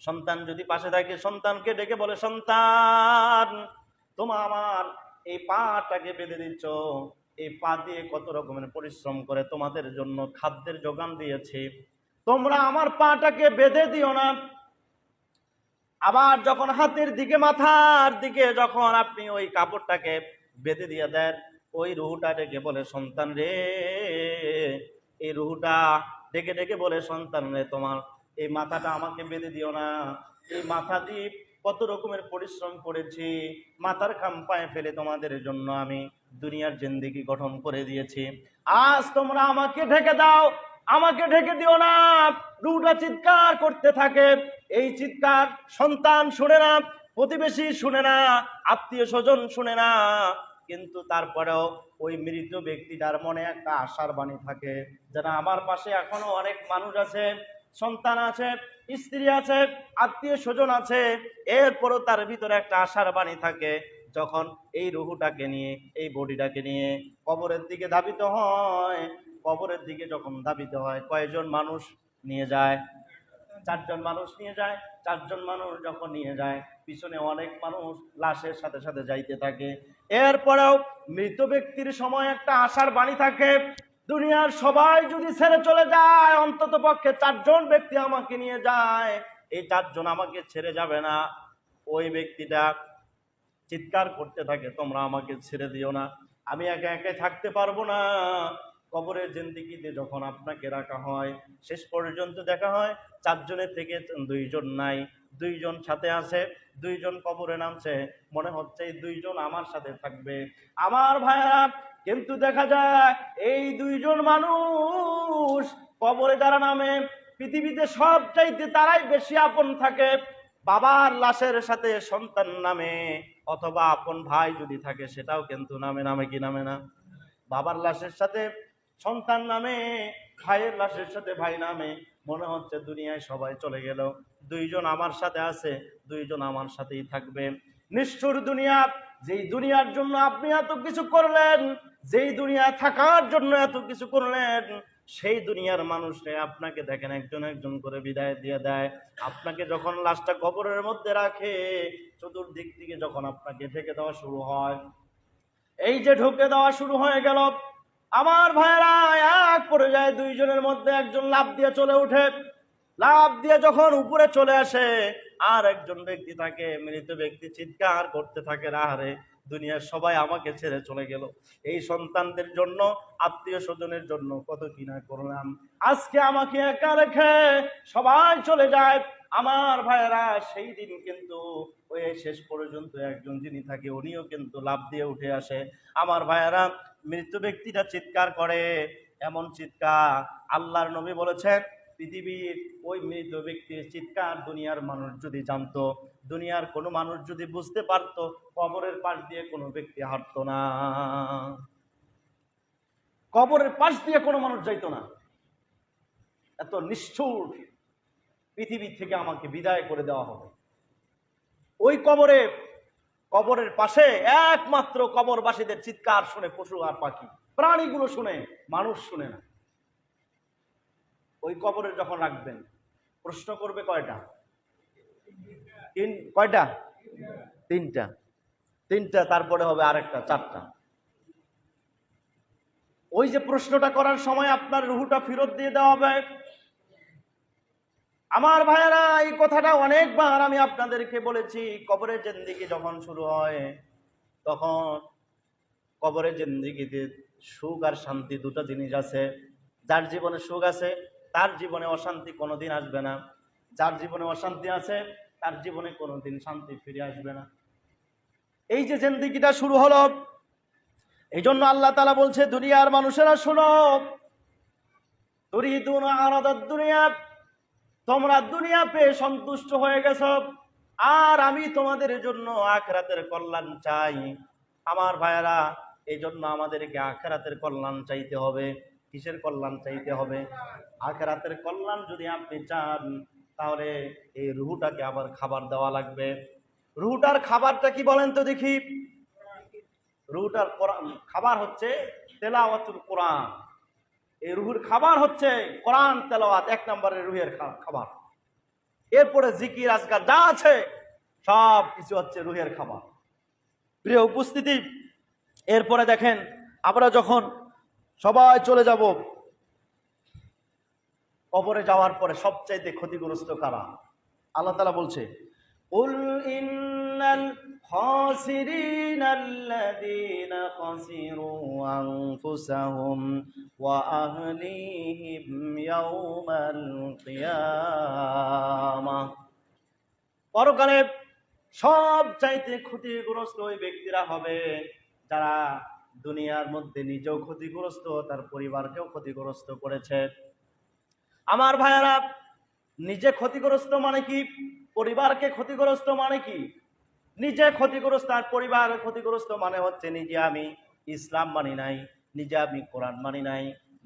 সন্তান যদি পাশে থাকে সন্তানকে ডেকে বলে, সন্তান তোমার আমার এই পাটাকে বেঁধে দিচ্ছ, এই পা দিয়ে কত রকমের পরিশ্রম করে তোমাদের জন্য খাদ্যের যোগান দিয়েছি, তোমরা আমার পাটাকে বেঁধে দিও না। আবার যখন হাতের দিকে মাথার দিকে যখন আপনি ওই কাপড়টাকে বেঁধে দিয়ে দেন, ওই রুহুটা ডেকে বলে, সন্তান রে, এই রুহুটা ডেকে ডেকে বলে, সন্তান রে তোমার এই মাথাটা আমাকে বেঁধে দিও না, এই মাথা দিয়ে কত রকমের পরিশ্রম করেছি, মাথার ঘাম পায়ে ফেলে তোমাদের জন্য আমি দুনিয়ার জিন্দেগি গঠন করে দিয়েছি, আজ তোমরা আমাকে ঢেকে দাও, আমাকে ঢেকে দিও না। রুহুটা চিৎকার করতে থাকে। এই চিৎকার সন্তান শুনে না, প্রতিবেশী শুনে না, আত্মীয় স্বজন শুনে না, কিন্তু তারপরেও ওই মৃত ব্যক্তিটার মনে একটা আশার বাণী থাকে, যেন আমার পাশে এখনো অনেক মানুষ আছে, সন্তান আছে, স্ত্রী আছে, আত্মীয় স্বজন আছে। এরপরও তার ভিতরে একটা আশার বাণী থাকে। যখন এই রুহুটাকে নিয়ে, এই বডিটাকে নিয়ে কবরের দিকে ধাবিত হয়, কবরের দিকে যখন ধাবিত হয়, কয়জন মানুষ নিয়ে যায়? 4 জন মানুষ নিয়ে যায়। 4 জন মানুষ যখন নিয়ে যায়, পিছনে অনেক মানুষ লাশের সাথে সাথে যাইতে থাকে। এরপরেও মৃত ব্যক্তির সময় একটা আশার বাণী থাকে, দুনিয়ার সবাই যদি ছেড়ে চলে যায়, অন্তত পক্ষে 4 জন ব্যক্তি আমাকে নিয়ে যায়, এই 4 জন আমাকে ছেড়ে যাবে না। ওই ব্যক্তিটা চিৎকার করতে থাকে, তোমরা আমাকে ছেড়ে দিও না, আমি একা একা থাকতে পারবো না। কবরের জিন্দেগিতে যখন আপনাকে রাখা হয়, শেষ পর্যন্ত দেখা হয় 4 জনের থেকে 2 জন নাই, 2 জন সাথে আছে, 2 জন কবরে নামছে, মনে হচ্ছে এই 2 জন আমার সাথে থাকবে। আমার ভাইরা, কিন্তু দেখা যায় এই 2 জন মানুষ কবরে যারা নামে, পৃথিবীতে সব চাইতে তারাই বেশি আপন থাকে। বাবার লাশের সাথে সন্তান নামে, অথবা আপন ভাই যদি থাকে সেটাও কিন্তু নামে, নামে কি নামে না? বাবার লাশের সাথে সন্তান নামে, ভাইয়ের লাশের সাথে ভাই নামে, মনে হচ্ছে দুনিয়ায় সবাই চলে গেল, 2 জন আমার সাথে আছে, 2 জন আমার সাথেই থাকবে। নিষ্ঠুর দুনিয়া, যেই দুনিয়ার জন্য আপনি এত কিছু করলেন, যেই দুনিয়া থাকার জন্য এত কিছু করলেন, সেই দুনিয়ার মানুষরা আপনাকে দেখেন একজন একজন করে বিদায় দিয়ে দেয়। আপনাকে যখন লাশটা কবরের মধ্যে রাখে, চতুর্দিক থেকে যখন আপনাকে ঢেকে দেওয়া শুরু হয়, এই যে ঢুকে দেওয়া শুরু হয়ে গেল, আমার ভাইয়েরা, এক পর্যায়ে 2 জনের মধ্যে একজন লাফ দিয়ে চলে উঠে, লাফ দিয়ে যখন উপরে চলে আসে, আর একজন ব্যক্তি থাকে, মৃত ব্যক্তি চিৎকার করতে থাকে, আহারে দুনিয়ার সবাই আমাকে ছেড়ে চলে গেল, এই সন্তানদের জন্য, আত্মীয় স্বজনের জন্য কত কিনা করলাম, আজকে আমাকে একা রেখে সবাই চলে যায়। আমার ভাইয়েরা, সেই দিন কিন্তু ওই শেষ পর্যন্ত একজন যিনি থাকে উনিও কিন্তু লাফ দিয়ে উঠে আসে। আমার ভাইয়েরা, মৃত ব্যক্তিটা চিৎকার করে, এমন চিৎকার, আল্লাহর নবী বলেছেন, পৃথিবীর ওই মৃত ব্যক্তির চিৎকার দুনিয়ার মানুষ যদি জানতো, দুনিয়ার কোনো মানুষ যদি বুঝতে পারতো, কবরের পাশ দিয়ে কোনো ব্যক্তি হাঁটতো না, কবরের পাশ দিয়ে কোনো মানুষ যাইতো না। এত নিষ্ঠুর পৃথিবী থেকে আমাকে বিদায় করে দেওয়া হবে। ওই কবরের পাশে একমাত্র কবরবাসীদের চিৎকার শুনে পশু আর পাখি, প্রাণীগুলো শুনে, মানুষ শুনে না। ওই কবরে যখন রাখবেন, প্রশ্ন করবে কয়টা? কয়টা? 3টা। 3টা, তারপরে হবে আরেকটা, 4টা। ওই যে প্রশ্নটা করার সময় আপনার রুহুটা ফেরত দিয়ে দেওয়া হবে। আমার ভাইয়েরা, এই কথাটা অনেকবার আমি আপনাদেরকে বলেছি, কবরের জিন্দেগি যখন শুরু হয়, তখন কবরের জিন্দেগিতে সুখ আর শান্তি, দুটো জিনিস আছে। যার জীবনে সুখ আছে, তার জীবনে অশান্তি কোনোদিন আসবে না। যার জীবনে অশান্তি আছে, তার জীবনে কোনোদিন শান্তি ফিরে আসবে না। এই যে জিন্দেগিটা শুরু হলো, এই জন্য আল্লাহ তাআলা বলছে, দুনিয়ার মানুষেরা শোনো, তুরিদুনা আরাদাদ দুনিয়া, তোমরা দুনিয়া পেয়ে সন্তুষ্ট হয়ে গেছো, আর আমি তোমাদের জন্য আখিরাতের কল্যাণ চাই। আমার ভাইয়েরা, এই জন্য আমাদেরকে আখিরাতের কল্যাণ চাইতে হবে। কিসের কল্যাণ চাইতে হবে? আখিরাতের কল্যাণ যদি আপনি চান, তাহলে এই রুহুটাকে আবার খাবার দেওয়া লাগবে। রুহুটার খাবারটা কি বলেন তো দেখি? রুহুটার খাবার হচ্ছে তেলাওয়াতুল কোরআন। এই রুহুর খাবার হচ্ছে কোরআন তেলাওয়াত, 1 নম্বরের রুহের খাবার। এরপরে জিকির আজকার যা আছে সব কিছু হচ্ছে রুহের খাবার। প্রিয় উপস্থিতি, এরপরে দেখেন আমরা যখন সবাই চলে যাব, কবরে যাওয়ার পরে সবচাইতে ক্ষতিগ্রস্ত কারা? আল্লাহ তাআলা বলছে, কুল ইন্নাল খাসিরিনাল্লাযীনা খাসিরু আনফুসাহুম ওয়া আহলিহিম ইয়াওমাল কিয়ামাহ। পরকালে সবচাইতে ক্ষতিগ্রস্ত ওই ব্যক্তিরা হবে যারা দুনিয়ার মধ্যে নিজেও ক্ষতিগ্রস্ত, তার পরিবারকেও ক্ষতিগ্রস্ত করেছে। আমার ভাইয়ারা, নিজে ক্ষতিগ্রস্ত মানে কি? পরিবারকে ক্ষতিগ্রস্ত মানে কি? নিজে ক্ষতিগ্রস্ত আর পরিবার ক্ষতিগ্রস্ত মানে হচ্ছে নিজে আমি ইসলাম মানি নাই, নিজে আমি কোরআন মানি নাই,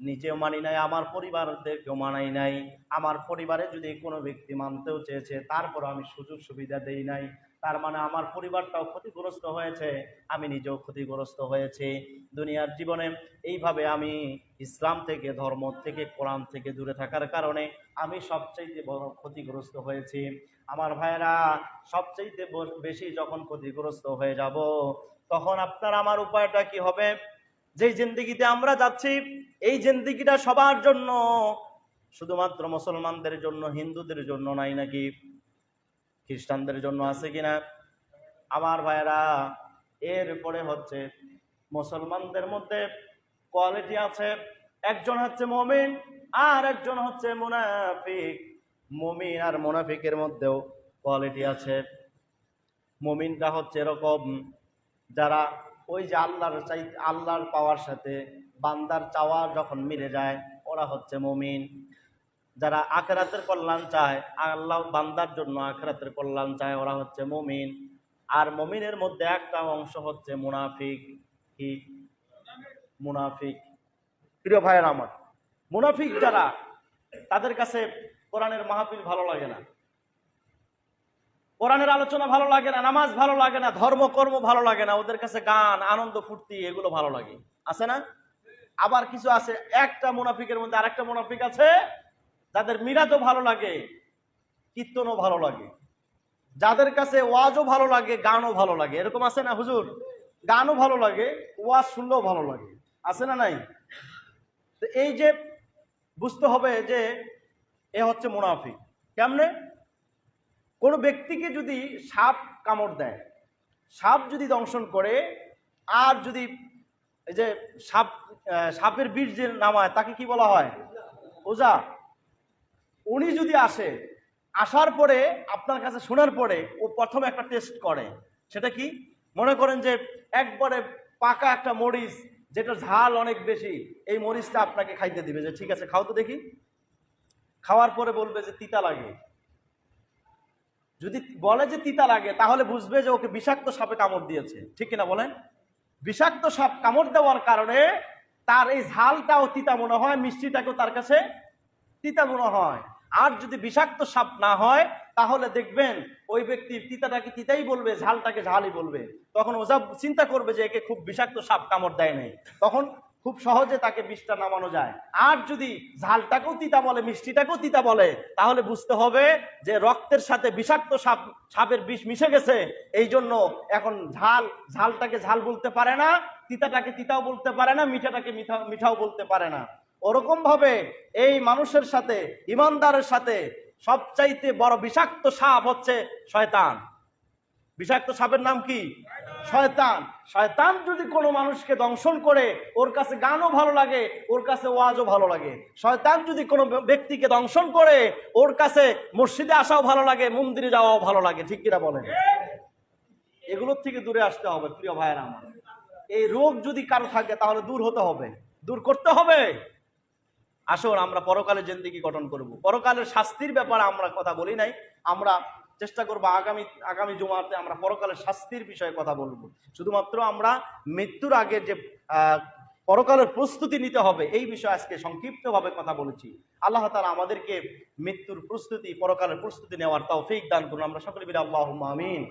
নিজেও মানি নাই, আমার পরিবারদেরকেও মানাই নাই। আমার পরিবারে যদি কোনো ব্যক্তি মানতেও চেয়েছে তারপর আমি সুযোগ সুবিধা দেই নাই, তার মানে আমার পরিবারটাও ক্ষতিগ্রস্ত হয়েছে, আমি নিজেও ক্ষতিগ্রস্ত হয়েছি। দুনিয়ার জীবনে এইভাবে আমি ইসলাম থেকে, ধর্ম থেকে, কোরআন থেকে দূরে থাকার কারণে আমি সবচাইতে বড় ক্ষতিগ্রস্ত হয়েছি। আমার ভাইয়েরা, সবচাইতে বেশি যখন ক্ষতিগ্রস্ত হয়ে যাব তখন আপনার আমার উপায়টা কি হবে? যেই জিন্দেগিতে আমরা যাচ্ছি এই জিন্দেগিটা সবার জন্য, শুধুমাত্র মুসলমানদের জন্য, হিন্দুদের জন্য নাই নাকি? খ্রিস্টানদের জন্য আছে কিনা? আমার ভাইয়েরা, এরপরে হচ্ছে মুসলমানদের মধ্যে কোয়ালিটি আছে, একজন হচ্ছে মুমিন আর একজন হচ্ছে মুনাফিক। মুমিন আর মুনাফিকের মধ্যেও কোয়ালিটি আছে। মুমিনটা হচ্ছে এরকম যারা ওই যে আল্লাহর পাওয়ার সাথে বান্দার চাওয়া যখন মিলে যায় ওরা হচ্ছে মুমিন। যারা আখিরাতের কল্যাণ চায়, আল্লাহ বান্দার জন্য আখিরাতের কল্যাণ চায়, ওরা হচ্ছে মুমিন। আর মুমিনের মধ্যে একটা অংশ হচ্ছে মুনাফিক। কি? মুনাফিক। প্রিয় ভাইয়েরা আমার, মুনাফিক যারা, তাদের কাছে কোরআনের মাহফিল ভালো লাগে না, কোরআনের আলোচনা ভালো লাগে না, নামাজ ভালো লাগে না, ধর্মকর্ম ভালো লাগে না, ওদের কাছে গান, আনন্দ, ফুর্তি এগুলো ভালো লাগে, আছে না? আবার কিছু আছে, একটা মুনাফিকের মধ্যে আরেকটা মুনাফিক আছে যাদের মিলাদও ভালো লাগে, কীর্তনও ভালো লাগে, যাদের কাছে ওয়াজও ভালো লাগে, গানও ভালো লাগে। এরকম আছে না হুজুর? গানও ভালো লাগে, ওয়াজ শুনলেও ভালো লাগে, আছে না নাই? তো এই যে বুঝতে হবে যে এ হচ্ছে মুনাফিক। কেমনে? কোনো ব্যক্তিকে যদি সাপ কামড় দেয়, সাপ যদি দংশন করে, আর যদি এই যে সাপের বিষ যে নামায় তাকে কি বলা হয়? ওজা। উনি যদি আসে, আসার পরে আপনার কাছে শোনার পরে ও প্রথমে একটা টেস্ট করে, সেটা কি? মনে করেন যে একবারে পাকা একটা মরিচ যেটা ঝাল অনেক বেশি, এই মরিচটা আপনাকে খাইতে দিবে, যে ঠিক আছে খাও তো দেখি। খাওয়ার পরে বলবে যে তিতা লাগে। যদি বলে যে তিতা লাগে তাহলে বুঝবে যে ওকে বিষাক্ত সাপে কামড় দিয়েছে, ঠিক কিনা বলেন? বিষাক্ত সাপ কামড় দেওয়ার কারণে তার এই ঝালটাও তিতা মনে হয়, মিষ্টিটাকেও তার কাছে তিতা মনে হয়। আর যদি বিষাক্ত সাপ না হয় তাহলে দেখবেন ওই ব্যক্তি তিতাটাকে তিতাই বলবে, ঝালটাকে ঝালই বলবে। তখন ওজা চিন্তা করবে যে একে খুব বিষাক্ত সাপ কামড় দেয় নাই, তখন খুব সহজে তাকে বিষটা নামানো যায়। আর যদি ঝালটাকেও তিতা বলে, মিষ্টিটাকেও তিতা বলে, তাহলে বুঝতে হবে যে রক্তের সাথে বিষাক্ত সাপের বিষ মিশে গেছে। এই জন্য এখন ঝালটাকে ঝাল বলতে পারে না, তিতাটাকে তিতাও বলতে পারে না, মিঠাটাকে মিঠাও বলতে পারে না। ওরকম ভাবে এই মানুষের সাথে, ইমানদারের সাথে সবচাইতে বড় বিষাক্ত সাপ হচ্ছে শয়তান। বিষাক্ত সাপের নাম কি? শয়তান। শয়তান যদি কোনো মানুষকে দংশন করে, ওর কাছে গানও ভালো লাগে, ওর কাছে ওয়াজও ভালো লাগে। শয়তান যদি কোনো ব্যক্তিকে দংশন করে, ওর কাছে মসজিদে আসাও ভালো লাগে, মন্দিরে যাওয়াও ভালো লাগে, ঠিক কিনা বলেন? এগুলোর থেকে দূরে আসতে হবে প্রিয় ভাইয়েরা আমার। এই রোগ যদি কারো থাকে তাহলে দূর হতে হবে, দূর করতে হবে। আসুন আমরা পরকালের জিন্দেগি গঠন করব। পরকালের শাস্তির ব্যাপারে আমরা কথা বলি নাই, আমরা চেষ্টা করবো আগামী জুমাতে আমরা পরকালের শাস্তির বিষয়ে কথা বলবো। শুধুমাত্র আমরা মৃত্যুর আগে যে পরকালের প্রস্তুতি নিতে হবে এই বিষয়ে আজকে সংক্ষিপ্তভাবে কথা বলেছি। আল্লাহ তাআলা আমাদেরকে মৃত্যুর প্রস্তুতি, পরকালের প্রস্তুতি নেওয়ার তৌফিক দান করুন। আমরা সকলে বলি আল্লাহুম্মা আমিন।